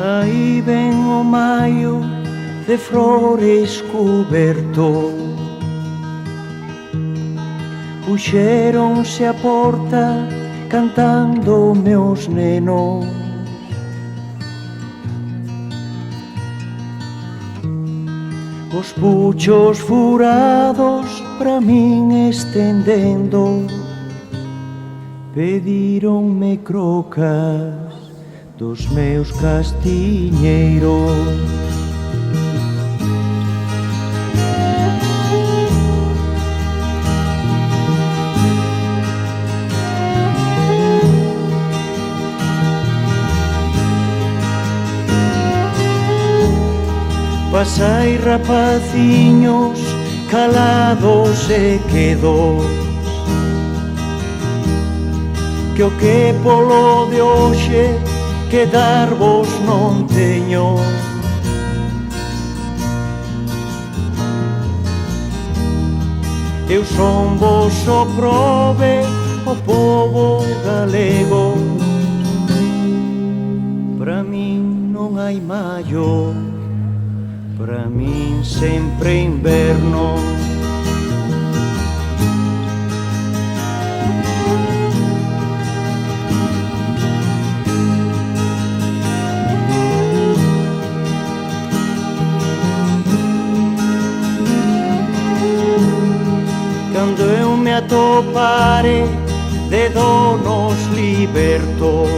Aí ven o maio de flores cuberto. Puxéronse a porta cantando meus nenos. Os puchos furados pra min estendendo, pedironme crocas dos meus castiñeiros. Pasai rapaciños calados e quedos, que o que polo de hoxe quedarvos non teño. Eu son voso prove, o povo galego. Pra min non hai maio, pra min sempre inverno. Cando eu me atopare de donos libertos,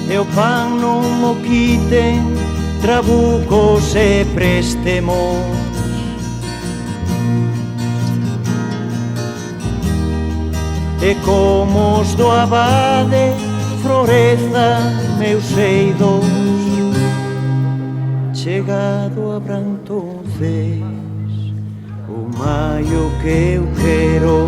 e o pan non mo quiten trabucos e préstemos. E como os do abade florezan meus eidos, chegado habrá entonces o maio que eu quero.